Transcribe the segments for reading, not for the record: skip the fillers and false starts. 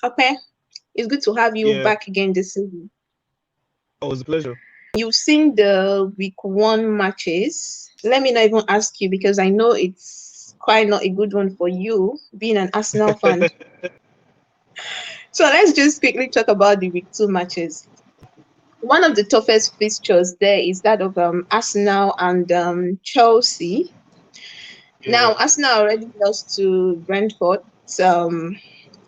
Okay, it's good to have you Yeah, back again this season. it was a pleasure. You've seen the week one matches. Let me not even ask you because I know it's quite not a good one for you, being an Arsenal fan. So let's just quickly talk about the week two matches. One of the toughest fixtures there is that of Arsenal and Chelsea. Now, Yeah. Arsenal already lost to Brentford, um,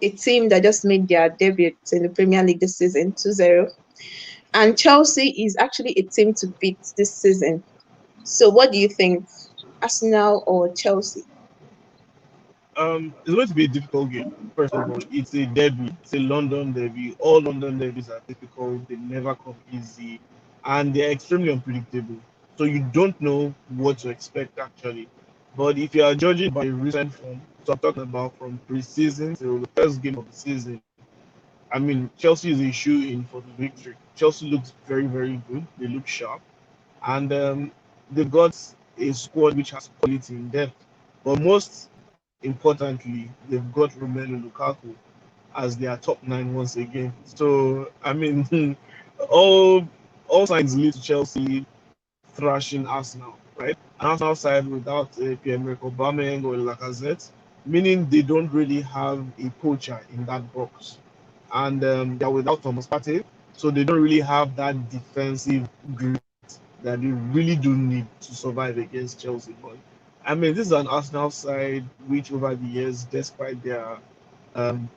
a team that just made their debut in the Premier League this season, 2-0. And Chelsea is actually a team to beat this season. So, what do you think, Arsenal or Chelsea? It's going to be a difficult game. First of all, it's a derby. It's a London derby. All London derbies are difficult. They never come easy, and they're extremely unpredictable. So you don't know what to expect actually. But if you are judging by recent form, so I'm talking about from pre-season till the first game of the season, I mean Chelsea is a shoe in for the victory. Chelsea looks very very good. They look sharp, and they've got a squad which has quality in depth. But most importantly, they've got Romelu Lukaku as their top nine once again. So I mean, all all signs lead to Chelsea thrashing Arsenal, right? An Arsenal side without Pierre-Emerick Aubameyang or Lacazette, meaning they don't really have a poacher in that box, and they're without Thomas Partey, so they don't really have that defensive grit that they really do need to survive against Chelsea. But I mean, this is an Arsenal side which, over the years, despite their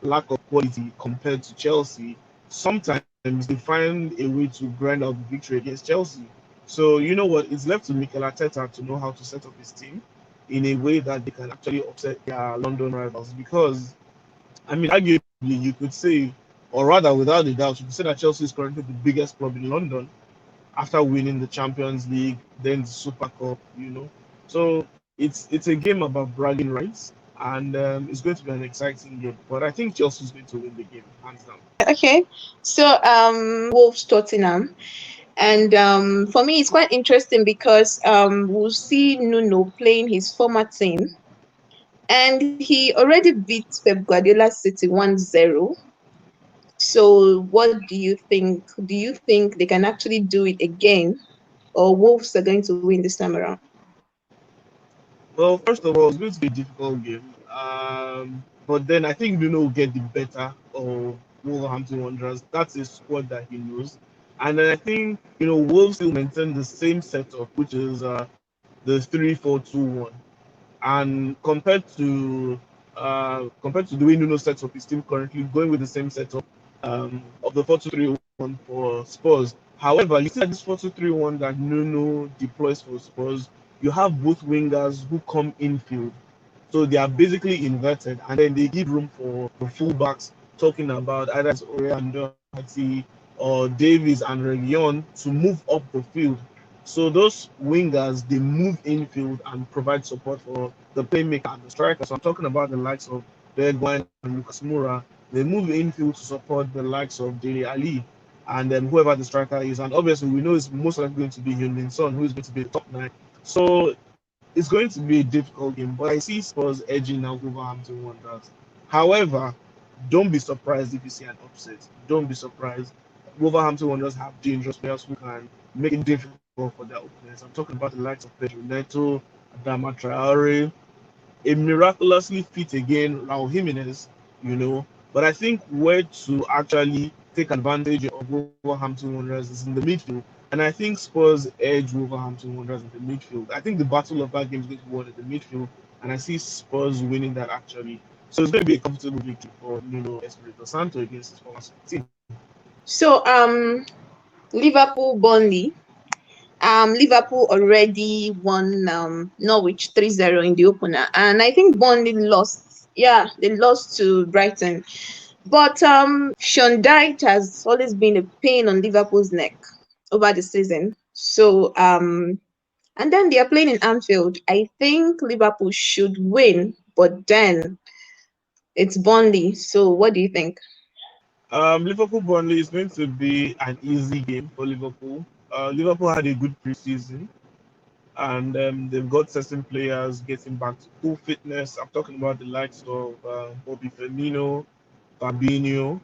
lack of quality compared to Chelsea, sometimes they find a way to grind out the victory against Chelsea. So you know what? It's left to Mikel Arteta to know how to set up his team in a way that they can actually upset their London rivals. Because I mean, arguably, you could say, or rather, without a doubt, you could say that Chelsea is currently the biggest club in London after winning the Champions League, then the Super Cup, you know. So it's a game about bragging rights, and it's going to be an exciting game. But I think Chelsea is going to win the game, hands down. Okay, so Wolves Tottenham. And for me, it's quite interesting because we'll see Nuno playing his former team, and he already beat Pep Guardiola's City 1-0. So, what do you think? Do you think they can actually do it again, or Wolves are going to win this time around? Well, first of all, it's going to be a difficult game. But then I think Nuno will get the better of Wolverhampton Wanderers. That's a squad that he knows. And then I think, Wolves still maintain the same setup, which is the 3-4-2-1. And compared to the way Nuno sets up his team currently, going with the same setup of the 4-2-3-1 for Spurs. However, you see that this 4-2-3-1 that Nuno deploys for Spurs, you have both wingers who come infield. So they are basically inverted, and then they give room for the fullbacks, talking about either Ore and Doherty or Davies and Region to move up the field. So those wingers, they move infield and provide support for the playmaker and the striker. So I'm talking about the likes of Bergwijn and Lucas Moura. They move infield to support the likes of Dele Ali and then whoever the striker is. And obviously, we know it's most likely going to be Heung-min Son, who is going to be the top nine. So it's going to be a difficult game, but I see Spurs edging out Wolverhampton Wanderers. However, don't be surprised if you see an upset. Don't be surprised. Wolverhampton Wanderers have dangerous players who can make it difficult for their opponents. I'm talking about the likes of Pedro Neto, Adama Traore, a miraculously fit again Raul Jimenez, But I think where to actually take advantage of Wolverhampton Wanderers is in the midfield. And I think Spurs edge Wolverhampton Wanderers in the midfield. I think the battle of that game is going to be won in the midfield. And I see Spurs winning that actually. So it's going to be a comfortable victory for Nuno Espirito Santo against his former team. So, Liverpool Burnley. Liverpool already won Norwich 3-0 in the opener, and I think Burnley lost. Yeah, they lost to Brighton. But Sean Dyche has always been a pain on Liverpool's neck over the season. So and then they are playing in Anfield. I think Liverpool should win, but then it's Burnley. So what do you think? Liverpool Burnley is going to be an easy game for Liverpool. Liverpool had a good preseason, and they've got certain players getting back to full fitness. I'm talking about the likes of Bobby Firmino, Fabinho,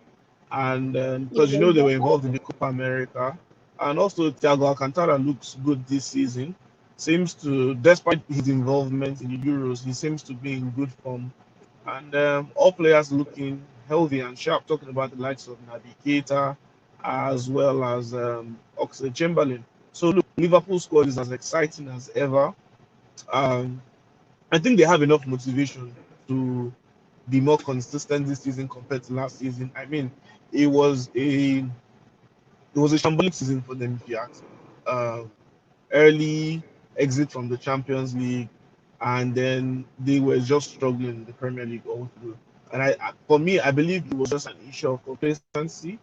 and because Yeah. they were involved in the Copa America, and also Thiago Alcantara looks good this season. Seems to, despite his involvement in the Euros, he seems to be in good form, and all players looking healthy and sharp. Talking about the likes of Naby Keita, as well as Oxlade-Chamberlain. So look, Liverpool squad is as exciting as ever. Um, I think they have enough motivation to be more consistent this season compared to last season. I mean, it was a shambolic season for them, if you ask me. Early exit from the Champions League, and then they were just struggling in the Premier League all through. And for me, I believe it was just an issue of complacency.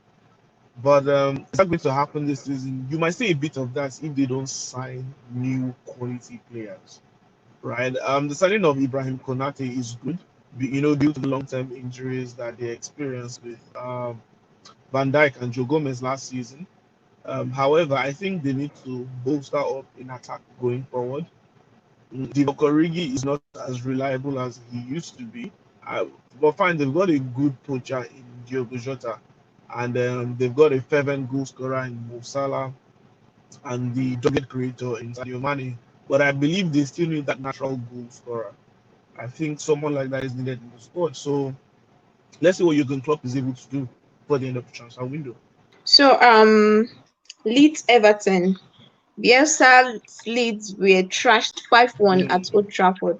But it's not going to happen this season. You might see a bit of that if they don't sign new quality players, right? The signing of Ibrahim Konate is good, due to the long-term injuries that they experienced with Van Dijk and Joe Gomez last season. However, I think they need to bolster up in attack going forward. Divock Origi is not as reliable as he used to be. But fine, they've got a good poacher in Diogo Jota, and they've got a fervent goal scorer in Mo Salah, and the dogged creator in Sadio Mane. But I believe they still need that natural goal scorer. I think someone like that is needed in the squad. So let's see what Jurgen Klopp is able to do for the end of the transfer window. So Leeds Everton. Bielsa's Leeds were trashed 5-1 at Old Trafford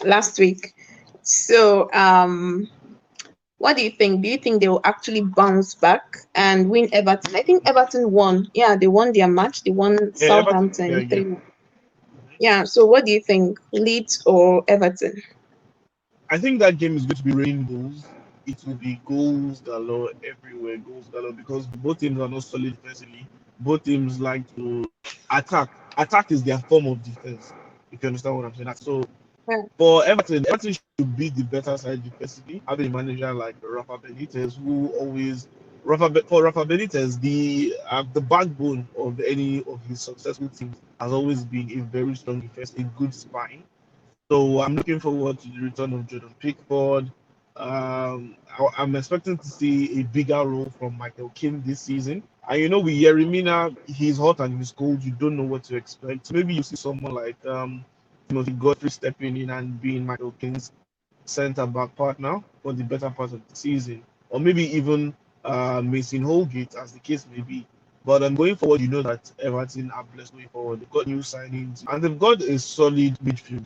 last week. So what do you think? Do you think they will actually bounce back and win Everton? I think Everton won. Yeah, they won their match. They won Yeah, Everton, yeah, Southampton yeah. 3-1. Yeah, so what do you think? Leeds or Everton? I think that game is going to be raining goals. It will be goals galore everywhere, goals galore, because both teams are not solid defensively. Both teams like to attack. Attack is their form of defense, if you understand what I'm saying. So Yeah. for Everton should be the better side defensively. Having a manager like Rafa Benitez, who always Rafa Benitez, the backbone of any of his successful teams has always been a very strong defense, a good spine. So I'm looking forward to the return of Jordan Pickford. I'm expecting to see a bigger role from Michael Keane this season. And with Yerimina, he's hot and he's cold. You don't know what to expect. So maybe you see someone like Timothy Godfrey stepping in and being Michael Keane's centre back partner for the better part of the season, or maybe even Mason Holgate, as the case may be. But going forward, that Everton are blessed going forward. They've got new signings and they've got a solid midfield.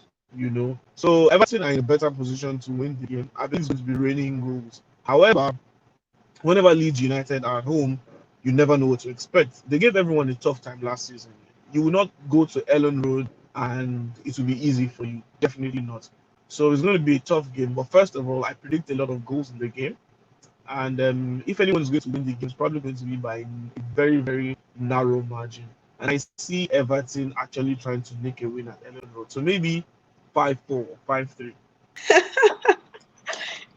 So Everton are in a better position to win the game. I think it's going to be raining goals. However, whenever Leeds United are at home, you never know what to expect. They gave everyone a tough time last season. You will not go to Ellen Road and it will be easy for you. Definitely not. So it's going to be a tough game. But first of all, I predict a lot of goals in the game. And if anyone is going to win the game, it's probably going to be by a very, very narrow margin. And I see Everton actually trying to make a win at Ellen Road. So maybe 5-4, 5-3.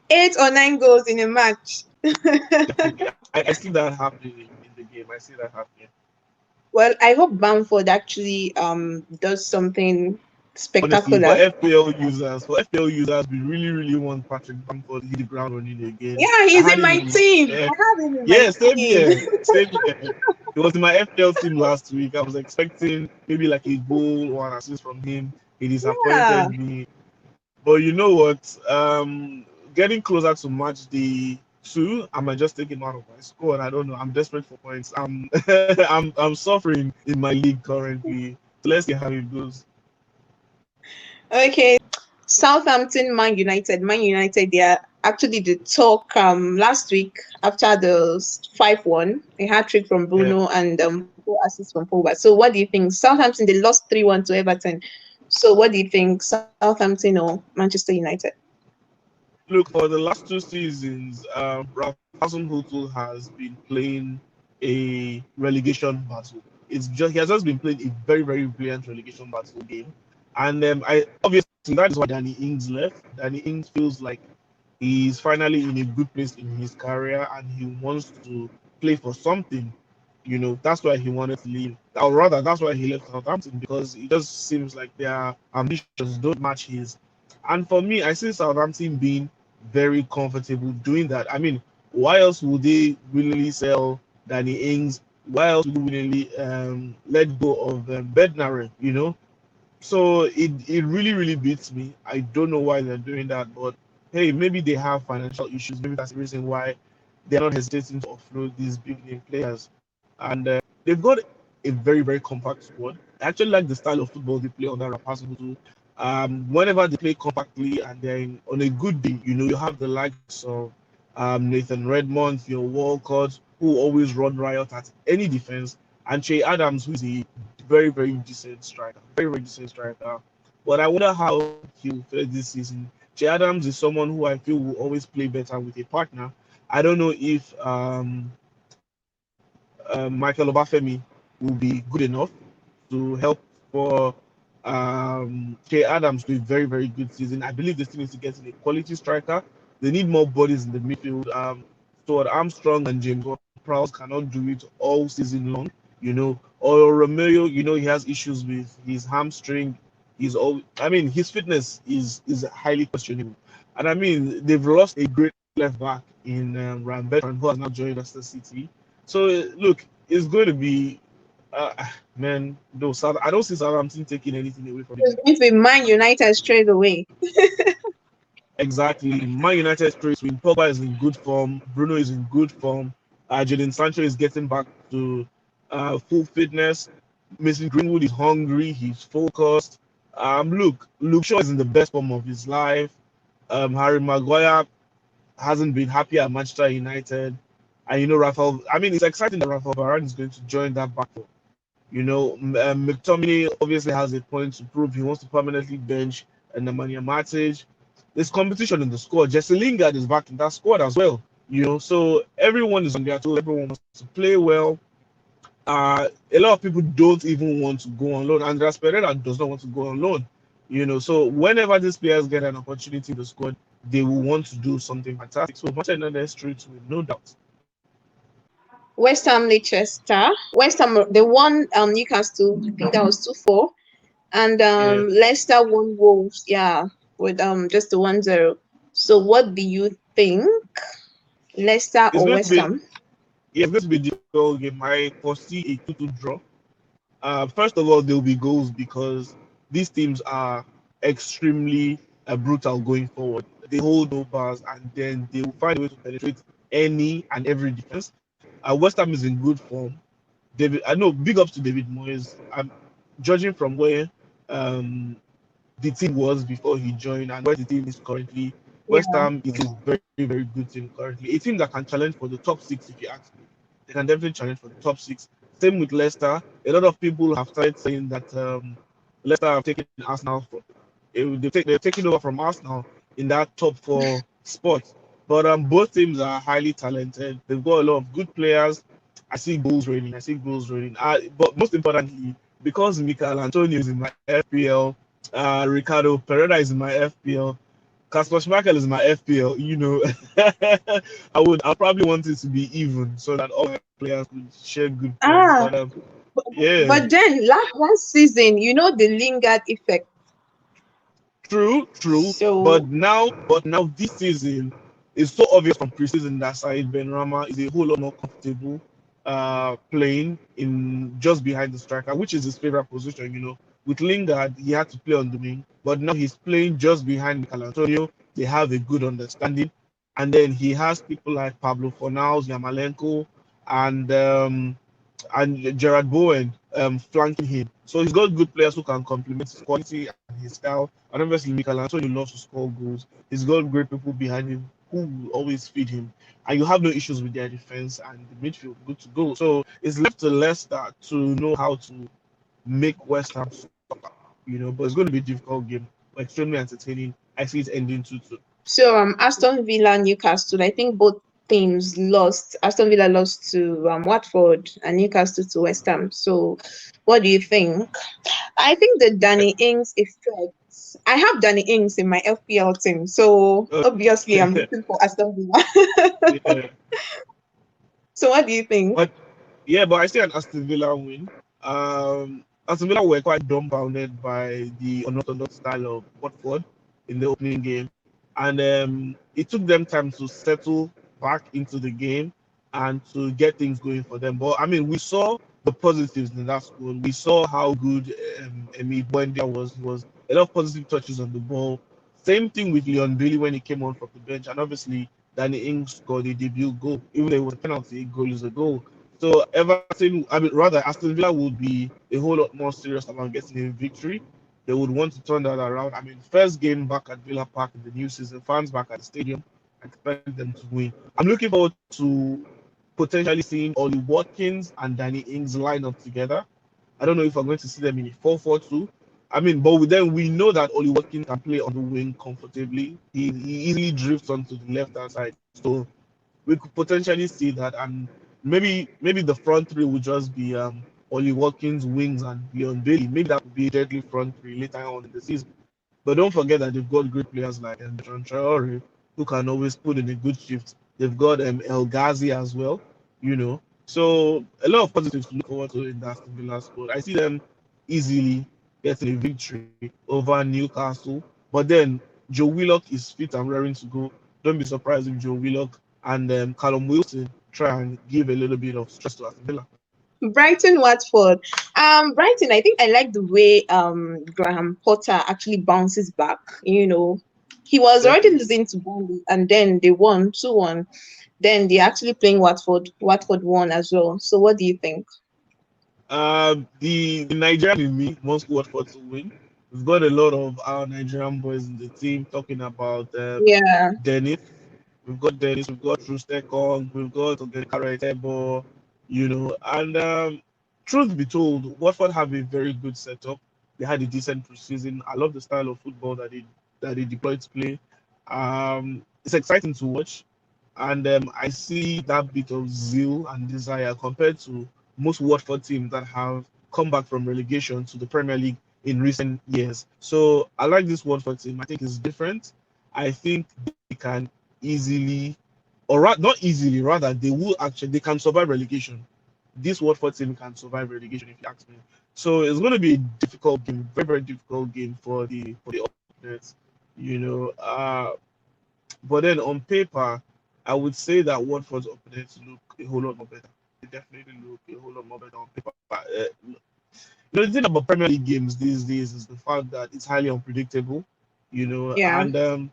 8 or 9 goals in a match. Definitely. I see that happening in the game. I see that happening. Well, I hope Bamford actually does something Honestly, spectacular. for FPL users, we really, really want Patrick Bamford to hit the ground running again. Yeah, I he's had in him my in my team. I have him in my yeah, same team. here, same here. He was in my FPL team last week. I was expecting maybe like a goal or an assist from him. He Yeah. disappointed me. But you know what? Getting closer to match day 2, I might just take him out of my squad. I don't know. I'm desperate for points. I'm I'm suffering in my league currently. So let's see how it goes. Okay. Southampton, Man United. Man United, they are actually the talk last week after the 5-1. A hat trick from Yeah. Bruno and 4 assists from Pogba. So what do you think? Southampton, they lost 3-1 to Everton. So what do you think? Southampton or Manchester United? Look, for the last 2 seasons, Ralph Hasenhuttl has been playing a relegation battle. He has just been playing a very, very brilliant relegation battle game. And I obviously that is why Danny Ings left. Danny Ings feels like he's finally in a good place in his career and he wants to play for something. That's why he wanted to leave. Or rather, that's why he left Southampton, because it just seems like their ambitions don't match his. And for me, I see Southampton being very comfortable doing that. I mean, why else would they willingly sell Danny Ings? Why else would they willingly let go of Bednarek, you know? So it really beats me. I don't know why they're doing that, but hey, maybe they have financial issues. Maybe that's the reason why they're not hesitating to offload these big name players. And they've got a very compact squad. I actually like the style of football they play under Rapasso too. Whenever they play compactly and they're on a good day, you know, you have the likes of Nathan Redmond, Theo Walcott, who always run riot at any defense, and Che Adams, who is a very decent striker, very decent striker. But I wonder how he'll fare this season. Che Adams is someone who I feel will always play better with a partner. I don't know if Michael Obafemi will be good enough to help for Che Adams to a very good season. I believe they still need to get in a quality striker. They need more bodies in the midfield. Stuart Armstrong and James Ward-Prowse cannot do it all season long, you know. Or Romeo, you know, he has issues with his hamstring. I mean, his fitness is highly questionable. And I mean, they've lost a great left back in Ryan Bertrand, who has now joined Leicester City. So look, it's going to be man, no, I don't see Southampton taking anything away from It's it. going to be Man United straight away. Exactly. Man United straight win. Pogba is in good form. Bruno is in good form. Jadon Sancho is getting back to full fitness. Mason Greenwood is hungry. He's focused. Look, Luke Shaw is in the best form of his life. Harry Maguire hasn't been happy at Manchester United. And you know, Rafael. I mean, it's exciting that Rafael Varane is going to join that battle. You know, McTominay obviously has a point to prove. He wants to permanently bench and Nemanja Matic. There's competition in the squad. Jesse Lingard is back in that squad as well. You know, so everyone is on their toes. Everyone wants to play well. A lot of people don't even want to go on loan. Andreas Pereira does not want to go on loan. You know, so whenever these players get an opportunity in the squad, they will want to do something fantastic. So Manchester United straight with no doubt. West Ham Leicester. West Ham they won Newcastle. I think that was 2-4. And Yeah, Leicester won Wolves, yeah, with just the 1-0. So what do you think? Leicester it's or going to West be Ham? yeah, it's going to be a difficult game. I foresee a 2-2 draw. First of all, there will be goals because these teams are extremely brutal going forward. They hold no bars and then they will find a way to penetrate any and every defense. West Ham is in good form. I know, big ups to David Moyes. I'm judging from where um, the team was before he joined and where the team is currently. West Yeah. Ham is a very good team currently. A team that can challenge for the top six, if you ask me. They can definitely challenge for the top six. Same with Leicester. A lot of people have started saying that Leicester have taken Arsenal from they're taking over from Arsenal in that top four spot. But both teams are highly talented. They've got a lot of good players. I see goals raining. I see goals raining. But most importantly, because Mikel Antonio is in my FPL, Ricardo Pereira is in my FPL, Kasper Schmeichel is my FPL. You know, I probably want it to be even so that all my players could share good points. Ah, But but, yeah, but then last season, you know the Lingard effect. true. So But now this season is so obvious from preseason that Said Benrahma is a whole lot more comfortable playing in just behind the striker, which is his favorite position. You know, with Lingard, he had to play on the wing, but now he's playing just behind Mikel Antonio. They have a good understanding, and then he has people like Pablo Fornals, Yamalenko, and Gerard Bowen flanking him. So he's got good players who can complement his quality and his style. And obviously, Mikel Antonio loves to score goals. He's got great people behind him who will always feed him. And you have no issues with their defense and the midfield, good to go. So it's left to Leicester to know how to make West Ham suffer, you know. But it's going to be a difficult game, but extremely entertaining. I see it ending 2-2. Aston Villa, Newcastle. I think both teams lost. Aston Villa lost to Watford and Newcastle to West Ham. So what do you think? I think the Danny Ings effect. I have Danny Ings in my FPL team, so Uh, obviously I'm rooting for Aston Villa. yeah. So what do you think? But yeah, but I see an Aston Villa win. Aston Villa were quite dumbfounded by the unorthodox style of Watford in the opening game. and it took them time to settle back into the game and to get things going for them. But I mean, we saw the positives in that squad. We saw how good Emi Buendia was. He was a lot of positive touches on the ball. Same thing with Leon Bailey when he came on from the bench, and obviously Danny Ings scored a debut goal. Even though it was a penalty, a goal is a goal. So Everton, I mean, rather Aston Villa would be a whole lot more serious about getting a victory. They would want to turn that around. I mean, first game back at Villa Park in the new season, fans back at the stadium, I expect them to win. I'm looking forward to potentially seeing Ollie Watkins and Danny Ings line up together. I don't know if I'm going to see them in a 4-4-2. I mean, but with them, we know that Ollie Watkins can play on the wing comfortably. He easily drifts onto the left hand side. So we could potentially see that, and maybe the front three would just be Ollie Watkins, Wings, and Leon Bailey. Maybe that would be a deadly front three later on in the season. But don't forget that they've got great players like John Traore, who can always put in a good shift. They've got El Ghazi as well, you know. So a lot of positives to look forward to in the Aston Villa squad. I see them easily getting a victory over Newcastle. But then Joe Willock is fit and raring to go. Don't be surprised if Joe Willock and Callum Wilson try and give a little bit of stress to Aston Villa. Brighton, Watford. Brighton, I think I like the way Graham Potter actually bounces back. He was already Definitely. losing to Burnley, and then they won 2-1. Then they actually playing Watford. Watford won as well. So what do you think? The Nigerian in me wants Watford to win. We've got a lot of our Nigerian boys in the team talking about Yeah, Dennis. We've got Dennis, we've got Trustekong, we've got Karatebo, and truth be told, Watford have a very good setup. They had a decent preseason. I love the style of football that they deployed to play. It's exciting to watch, and I see that bit of zeal and desire compared to most Watford teams that have come back from relegation to the Premier League in recent years. So I like this Watford team. I think it's different. I think they can easily, not easily, rather they can survive relegation. This Watford team can survive relegation, if you ask me. So it's going to be a difficult game, very very difficult game for the opponents. You know, but then on paper, I would say that Watford's opponents look a whole lot more better. They definitely look a whole lot more better on paper. The thing about Premier League games these days is the fact that it's highly unpredictable. yeah. And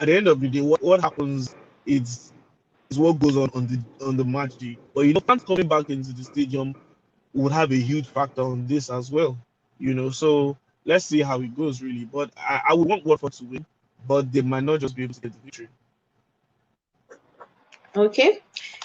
at the end of the day, what happens is what goes on the match day. But fans coming back into the stadium would have a huge factor on this as well. So let's see how it goes really. But I would want Watford to win, but they might not just be able to get the victory. Okay.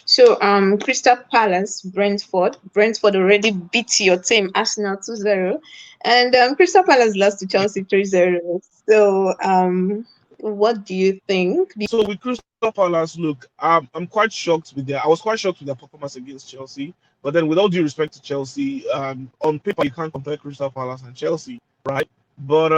So Crystal Palace, Brentford. Brentford already beat your team, Arsenal 2-0. And Crystal Palace lost to Chelsea 3-0. So what do you think? So with Crystal Palace, look, I was quite shocked with their performance against Chelsea. But then, with all due respect to Chelsea, on paper you can't compare Crystal Palace and Chelsea, right? But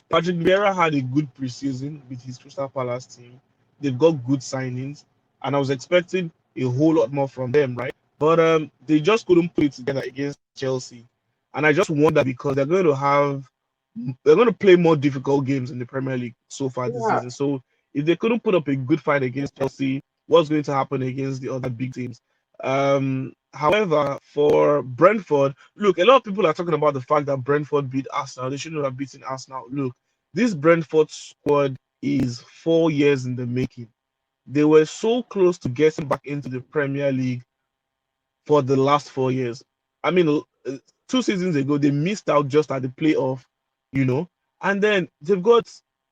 Patrick Vieira had a good preseason with his Crystal Palace team. They've got good signings, and I was expecting a whole lot more from them, right? But they just couldn't put it together against Chelsea, and I just wonder because they're going to play more difficult games in the Premier League so far this Yeah. season. So if they couldn't put up a good fight against Chelsea, what's going to happen against the other big teams? However, for Brentford, look, a lot of people are talking about the fact that Brentford beat Arsenal. They shouldn't have beaten Arsenal. Look, this Brentford squad is 4 years in the making. They were so close to getting back into the Premier League for the last 4 years. I mean, 2 seasons ago, they missed out just at the playoff, and then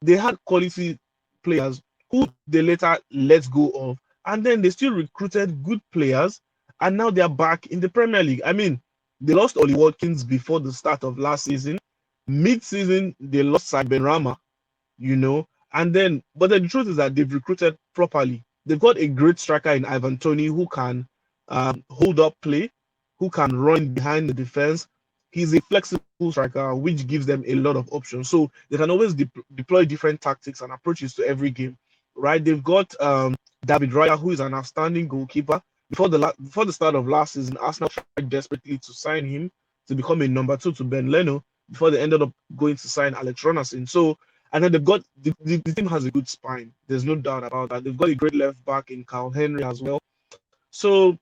they had quality players who they later let go of, and then they still recruited good players, and now they're back in the Premier League. I mean, they lost Ollie Watkins before the start of last season. Mid-season, they lost Simon Rama, but then the truth is that they've recruited properly. They've got a great striker in Ivan Toney who can hold up play, who can run behind the defense. He's a flexible striker, which gives them a lot of options. So they can always deploy different tactics and approaches to every game, right? They've got David Raya, who is an outstanding goalkeeper. Before the start of last season, Arsenal tried desperately to sign him to become a number two to Ben Leno before they ended up going to sign Alex Runarsson. So And then they've got the team has a good spine. There's no doubt about that. They've got a great left back in Carl Henry as well. So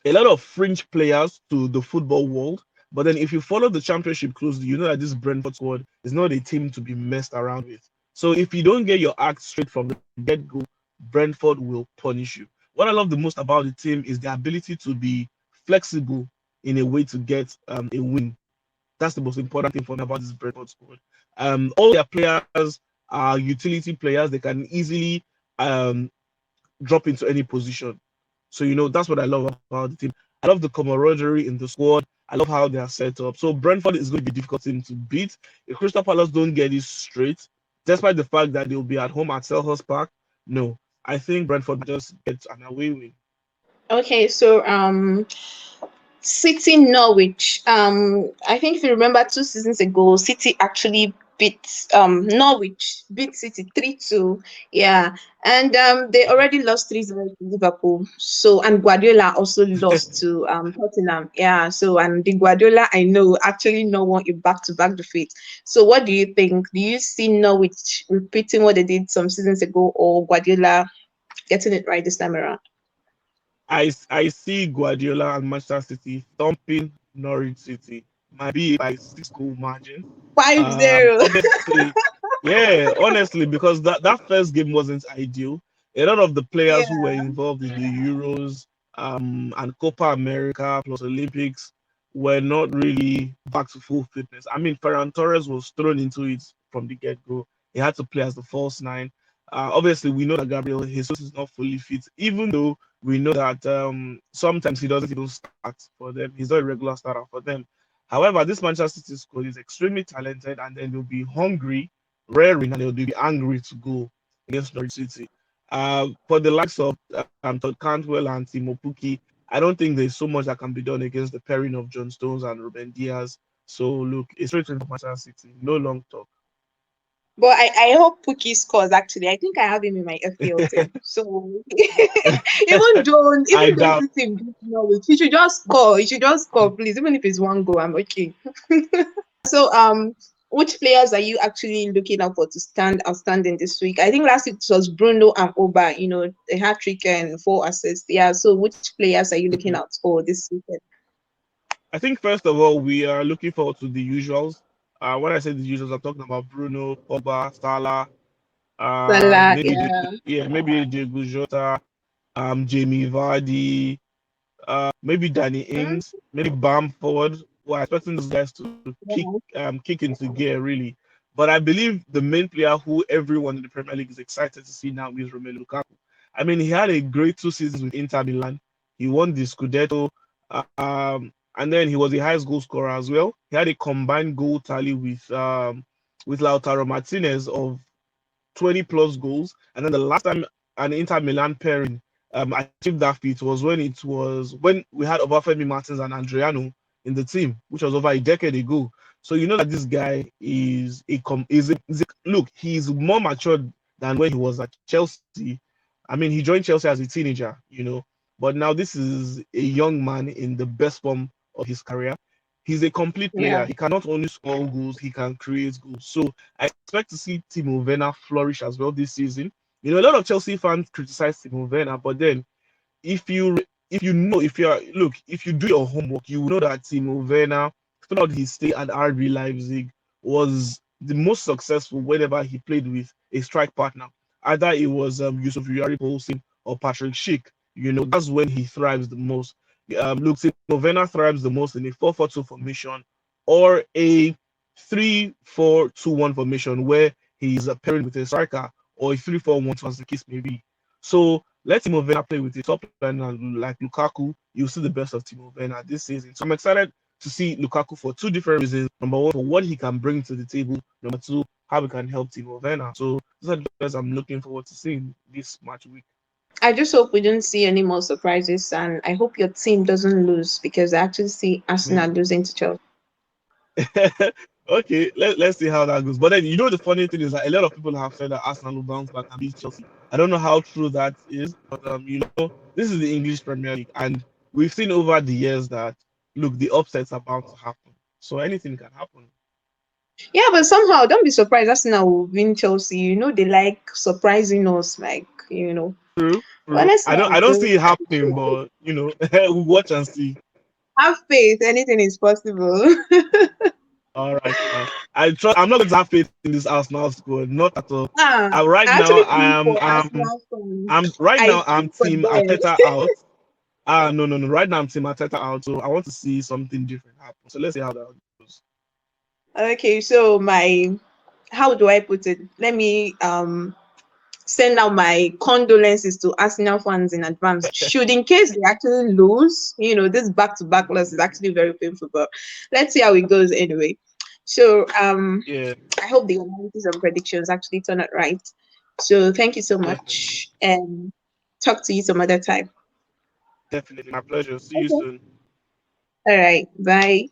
a lot of fringe players to the football world. But then if you follow the championship closely, you know that this Brentford squad is not a team to be messed around with. So if you don't get your act straight from the get-go, Brentford will punish you. What I love the most about the team is the ability to be flexible in a way to get a win. That's the most important thing for me about this Brentford squad. All their players are utility players. They can easily um, drop into any position. So, that's what I love about the team. I love the camaraderie in the squad. I love how they are set up. So, Brentford is going to be a difficult team to beat. If Crystal Palace don't get it straight, despite the fact that they'll be at home at Selhurst Park, no. I think Brentford just gets an away win. Okay, so City Norwich. I think if you remember 2 seasons ago, City actually beat Norwich, beat City 3-2. Yeah. And they already lost 3-0 to Liverpool. So and Guardiola also lost to Tottenham. Yeah. So and the Guardiola I know actually no one a back-to-back defeat. So what do you think? Do you see Norwich repeating what they did some seasons ago, or Guardiola getting it right this time around? I see Guardiola and Manchester City thumping Norwich City. Might be by 6 goal margin. 5-0. Honestly, yeah, honestly, because that first game wasn't ideal. A lot of the players who were involved in the Euros and Copa America plus Olympics were not really back to full fitness. I mean, Ferran Torres was thrown into it from the get-go. He had to play as the false nine. Obviously, we know that Gabriel Jesus is not fully fit, even though we know that sometimes he doesn't even start for them. He's not a regular starter for them. However, this Manchester City squad is extremely talented, and then they'll be hungry, raring, and they'll be angry to go against Norwich City. For the likes of Todd Cantwell and Timo Pukki, I don't think there's so much that can be done against the pairing of John Stones and Ruben Diaz. So look, it's straight into Manchester City. No long talk. But I hope Pookie scores actually. I think I have him in my FPL team. So I even though doubt. City beat Norwich, he should just score. He should just score, please. Even if it's one goal, I'm okay. So which players are you actually looking out for to stand outstanding this week? I think last week it was Bruno and Oba, a hat trick and 4 assists. Yeah. So which players are you looking out for this weekend? I think first of all, we are looking forward to the usuals. When I say the usuals, I'm talking about Bruno, Pogba, Salah, Salah, maybe yeah. maybe Diego Jota, Jamie Vardy, maybe Danny Hmm? Ings, maybe Bamford. We're expecting those guys to Yeah. kick into gear really. But I believe the main player who everyone in the Premier League is excited to see now is Romelu Lukaku. I mean, he had a great 2 seasons with Inter Milan. He won the Scudetto, and then he was the highest goal scorer as well. He had a combined goal tally with Lautaro Martinez of 20 plus goals. And then the last time an Inter Milan pairing achieved that feat was when we had Obafemi Martins and Adriano in the team, which was over a decade ago. So you know that this guy look, he's more matured than when he was at Chelsea. I mean, he joined Chelsea as a teenager, but now this is a young man in the best form of his career. He's a complete Yeah. player. He can not only score goals, he can create goals. So I expect to see Timo Werner flourish as well this season. A lot of Chelsea fans criticize Timo Werner, but then if you if you do your homework, you know that Timo Werner, throughout his stay at RB Leipzig, was the most successful whenever he played with a strike partner. Either it was Yusuf Yari Poulsen or Patrick Schick. That's when he thrives the most. Look, Timo Werner thrives the most in a 4-4-2 formation or a 3-4-2-1 formation where he's pairing with a striker, or a 3-4-1 as the case may be. So let Timo Werner play with a top liner like Lukaku. You'll see the best of Timo Werner this season. So I'm excited to see Lukaku for two different reasons. Number one, for what he can bring to the table. Number two, how he can help Timo Werner. So these are the players I'm looking forward to seeing this match week. I just hope we don't see any more surprises, and I hope your team doesn't lose because I actually see Arsenal losing to Chelsea. Okay, let's see how that goes. But then the funny thing is that a lot of people have said that Arsenal will bounce back and beat Chelsea. I don't know how true that is, but this is the English Premier League, and we've seen over the years that look, the upsets are bound to happen. So anything can happen. Yeah, but somehow don't be surprised. Arsenal will win Chelsea. They like surprising us, True, But true. let's see I how don't it I don't goes. see it happening, but we'll watch and see. Have faith, anything is possible. All right now. I'm not going to have faith in this Arsenal squad, not at all. Ah, Right I now actually I feel am for Arsenal fans. I feel I'm for team them. Ateta out. No, no, no. Right now I'm team Ateta out, so I want to see something different happen. So let's see how that goes. Okay, so how do I put it? Let me send out my condolences to Arsenal fans in advance. Should in case they actually lose, this back-to-back loss is actually very painful. But let's see how it goes anyway. So Yeah, I hope the analysis and predictions actually turn out right. So thank you so definitely. much, and talk to you some other time. Definitely. My pleasure. See you Okay. soon. All right. Bye.